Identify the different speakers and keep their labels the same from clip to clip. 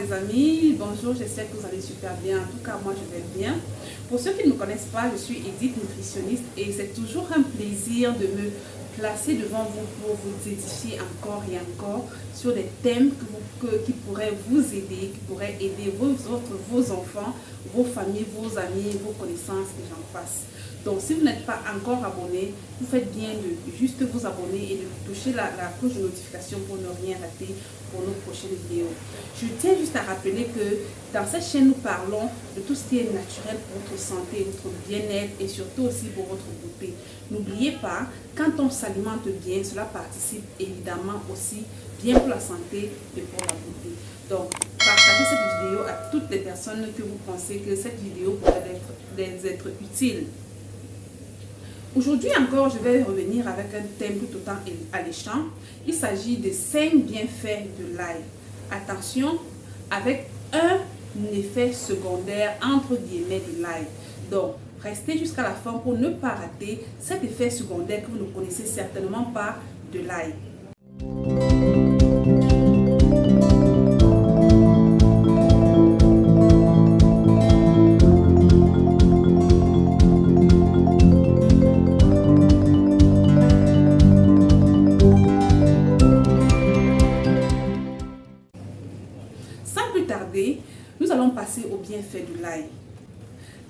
Speaker 1: les amis, bonjour, j'espère que vous allez super bien. En tout cas, moi je vais bien. Pour ceux qui ne me connaissent pas, je suis Edith, nutritionniste, et c'est toujours un plaisir de me placer devant vous pour vous édifier encore et encore sur des thèmes qui pourraient vous aider, qui pourraient aider vos enfants, vos familles, vos amis, vos connaissances et j'en passe. Donc si vous n'êtes pas encore abonné, vous faites bien de juste vous abonner et de toucher la cloche de notification pour ne rien rater pour nos prochaines vidéos. Je tiens juste à rappeler que dans cette chaîne, nous parlons de tout ce qui est naturel pour votre santé, votre bien-être et surtout aussi pour votre beauté. N'oubliez pas, quand on s'alimente bien, cela participe évidemment aussi bien pour la santé et pour la beauté. Donc, partagez cette vidéo à toutes les personnes que vous pensez que cette vidéo pourrait être utile. Aujourd'hui encore, je vais revenir avec un thème tout autant alléchant. Il s'agit des 5 bienfaits de l'ail. Attention, avec un effet secondaire entre guillemets de l'ail. Donc, restez jusqu'à la fin pour ne pas rater cet effet secondaire que vous ne connaissez certainement pas de l'ail. Nous allons passer au bienfait de l'ail.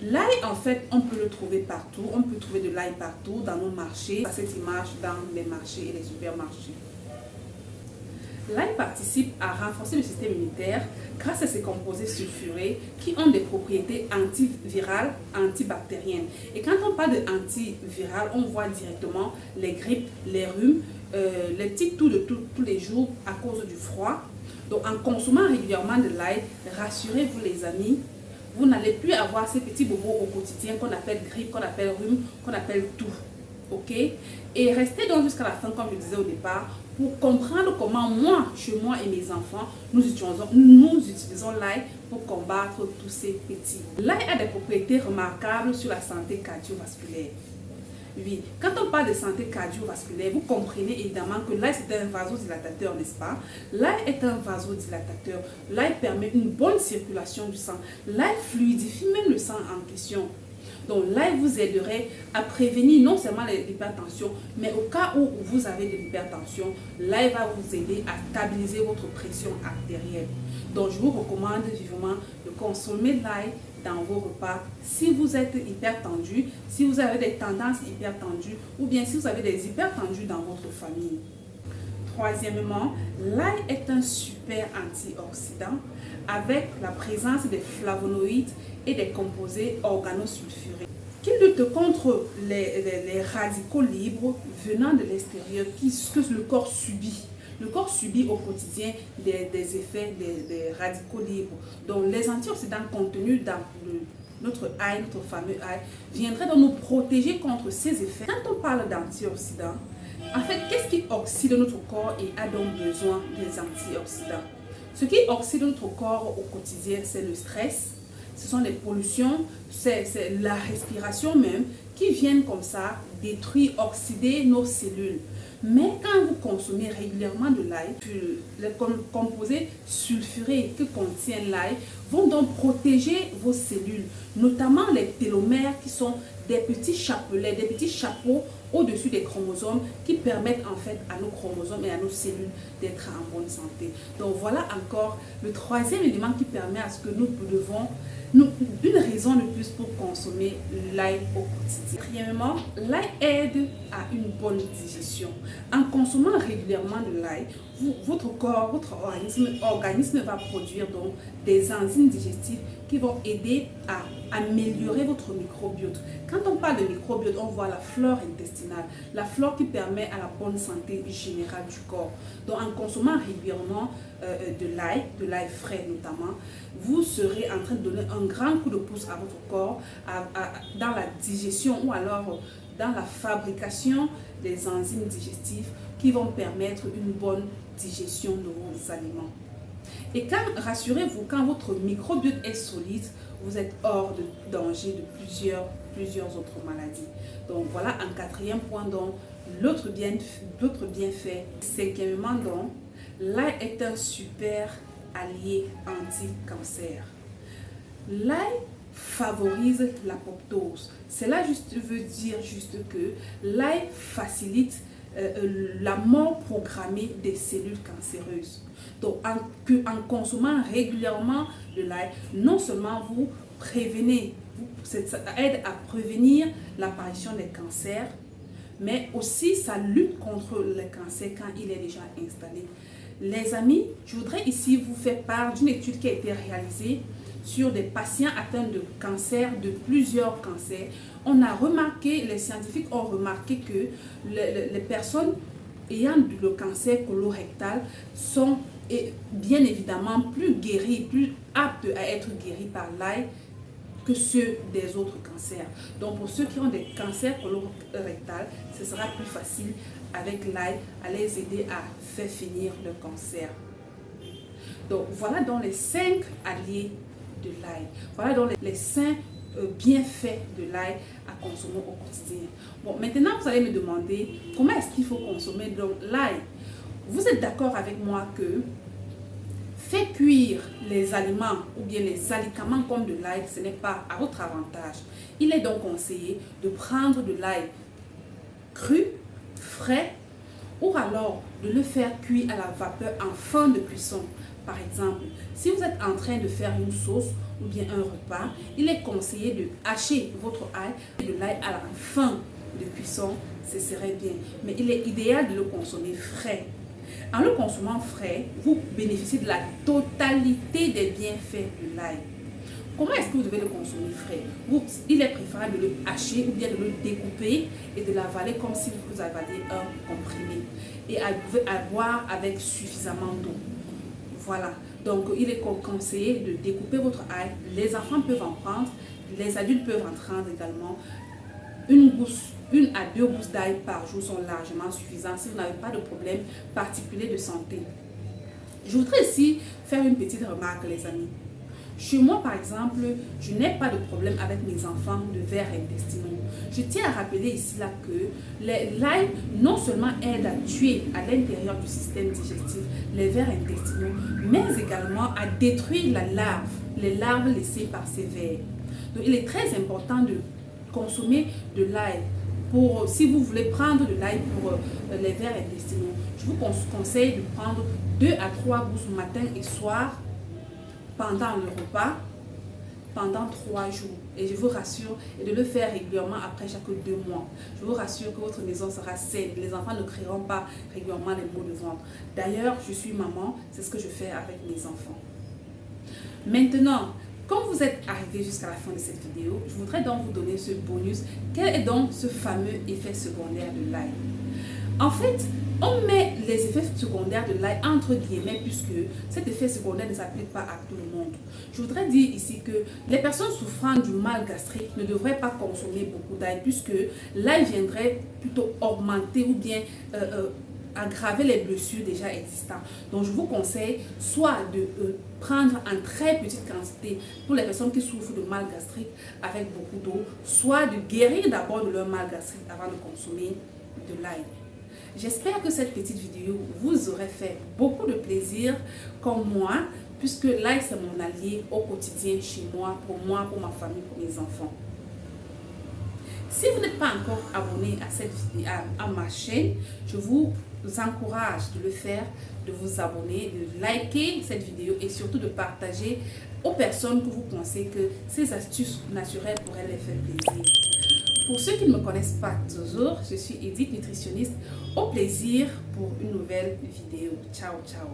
Speaker 1: L'ail, en fait, on peut le trouver partout. On peut trouver de l'ail partout dans nos marchés. À cette image dans les marchés et les supermarchés. L'ail participe à renforcer le système immunitaire grâce à ses composés sulfurés qui ont des propriétés antivirales, antibactériennes. Et quand on parle d'antiviral, on voit directement les grippes, les rhumes, les petits toux de tous les jours à cause du froid. Donc en consommant régulièrement de l'ail, rassurez-vous les amis, vous n'allez plus avoir ces petits bobos au quotidien qu'on appelle grippe, qu'on appelle rhume, qu'on appelle toux. Ok? Et restez donc jusqu'à la fin, comme je disais au départ, pour comprendre comment moi, chez moi et mes enfants, nous utilisons l'ail pour combattre tous ces petits. L'ail a des propriétés remarquables sur la santé cardiovasculaire. Oui, quand on parle de santé cardiovasculaire, vous comprenez évidemment que l'ail c'est un vasodilatateur, n'est-ce pas? L'ail est un vasodilatateur. L'ail permet une bonne circulation du sang. L'ail fluidifie même le sang en question. Donc l'ail vous aiderait à prévenir non seulement l'hypertension, mais au cas où vous avez de l'hypertension, l'ail va vous aider à stabiliser votre pression artérielle. Donc je vous recommande vivement de consommer l'ail dans vos repas si vous êtes hypertendu, si vous avez des tendances hypertendues ou bien si vous avez des hypertendus dans votre famille. Troisièmement, l'ail est un super antioxydant avec la présence des flavonoïdes et des composés organosulfurés qui luttent contre les radicaux libres venant de l'extérieur que le corps subit. Le corps subit au quotidien des effets des radicaux libres. Donc les antioxydants contenus dans notre ail, notre fameux ail, viendraient donc nous protéger contre ces effets. Quand on parle d'antioxydants, en fait, qu'est-ce qui oxyde notre corps et a donc besoin des antioxydants? Ce qui oxyde notre corps au quotidien, c'est le stress, ce sont les pollutions, c'est la respiration même, qui viennent comme ça détruire, oxyder nos cellules. Mais quand vous consommez régulièrement de l'ail, les composés sulfurés que contient l'ail vont donc protéger vos cellules, notamment les télomères qui sont des petits chapelets, des petits chapeaux au-dessus des chromosomes qui permettent en fait à nos chromosomes et à nos cellules d'être en bonne santé. Donc voilà encore le troisième élément qui permet à ce que nous devons, une raison de plus pour consommer l'ail au quotidien. Quatrièmement, l'ail aide à une bonne digestion. En consommant régulièrement de l'ail, votre corps, votre organisme va produire donc des enzymes digestives qui vont aider à améliorer votre microbiote. Quand on parle de microbiote, on voit la flore intestinale, la flore qui permet à la bonne santé générale du corps. Donc en consommant régulièrement de l'ail frais notamment, vous serez en train de donner un grand coup de pouce à votre corps dans la digestion ou alors dans la fabrication des enzymes digestives qui vont permettre une bonne digestion de vos aliments. Et rassurez-vous, quand votre microbiote est solide, vous êtes hors de danger de plusieurs autres maladies. Donc voilà un quatrième point, donc l'autre bienfait. Cinquièmement, donc l'ail est un super allié anti-cancer. L'ail favorise l'apoptose. Cela veut dire juste que l'ail facilite la mort programmée des cellules cancéreuses. Donc, en consommant régulièrement de l'ail, non seulement vous prévenez, ça aide à prévenir l'apparition des cancers, mais aussi ça lutte contre le cancer quand il est déjà installé. Les amis, je voudrais ici vous faire part d'une étude qui a été réalisée sur des patients atteints de cancer, de plusieurs cancers. On a remarqué, les scientifiques ont remarqué que les personnes ayant le cancer colorectal sont bien évidemment plus guéries, plus aptes à être guéries par l'ail que ceux des autres cancers. Donc pour ceux qui ont des cancers colorectal, ce sera plus facile avec l'ail à les aider à faire finir le cancer. Donc voilà donc les 5 alliés de l'ail. Voilà donc les 5 bienfaits de l'ail à consommer au quotidien. Bon, maintenant vous allez me demander comment est-ce qu'il faut consommer donc l'ail. Vous êtes d'accord avec moi que faire cuire les aliments ou bien les alicaments comme de l'ail, ce n'est pas à votre avantage. Il est donc conseillé de prendre de l'ail cru, frais, ou alors de le faire cuire à la vapeur en fin de cuisson. Par exemple, si vous êtes en train de faire une sauce ou bien un repas, il est conseillé de hacher votre ail et de l'ail à la fin de cuisson, ce serait bien. Mais il est idéal de le consommer frais. En le consommant frais, vous bénéficiez de la totalité des bienfaits de l'ail. Comment est-ce que vous devez le consommer frais? Il est préférable de le hacher ou bien de le découper et de l'avaler comme si vous avaliez un comprimé. Et à boire avec suffisamment d'eau. Voilà. Donc, il est conseillé de découper votre ail. Les enfants peuvent en prendre. Les adultes peuvent en prendre également. Une à 2 gousses d'ail par jour sont largement suffisantes si vous n'avez pas de problème particulier de santé. Je voudrais ici faire une petite remarque, les amis. Chez moi, par exemple, je n'ai pas de problème avec mes enfants de vers intestinaux. Je tiens à rappeler ici là que l'ail non seulement aide à tuer à l'intérieur du système digestif les vers intestinaux, mais également à détruire les larves laissées par ces vers. Donc, il est très important de consommer de l'ail. Si vous voulez prendre de l'ail pour les vers intestinaux, je vous conseille de prendre 2 à 3 gousses matin et soir pendant le repas, pendant 3 jours. Et je vous rassure, et de le faire régulièrement après chaque 2 mois. Je vous rassure que votre maison sera saine. Les enfants ne créeront pas régulièrement les maux de ventre. D'ailleurs, je suis maman, c'est ce que je fais avec mes enfants. Maintenant, quand vous êtes arrivé jusqu'à la fin de cette vidéo, je voudrais donc vous donner ce bonus. Quel est donc ce fameux effet secondaire de l'ail? En fait, on met les effets secondaires de l'ail entre guillemets puisque cet effet secondaire ne s'applique pas à tout le monde. Je voudrais dire ici que les personnes souffrant du mal gastrique ne devraient pas consommer beaucoup d'ail puisque l'ail viendrait plutôt augmenter ou bien aggraver les blessures déjà existantes. Donc je vous conseille soit de prendre en très petite quantité pour les personnes qui souffrent de mal gastrique avec beaucoup d'eau, soit de guérir d'abord de leur mal gastrique avant de consommer de l'ail. J'espère que cette petite vidéo vous aurait fait beaucoup de plaisir comme moi, puisque l'ail c'est mon allié au quotidien chez moi, pour ma famille, pour mes enfants. Si vous n'êtes pas encore abonné à ma chaîne, je vous encourage de le faire, de vous abonner, de liker cette vidéo et surtout de partager aux personnes que vous pensez que ces astuces naturelles pourraient les faire plaisir. Pour ceux qui ne me connaissent pas toujours, je suis Edith, nutritionniste. Au plaisir pour une nouvelle vidéo. Ciao, ciao.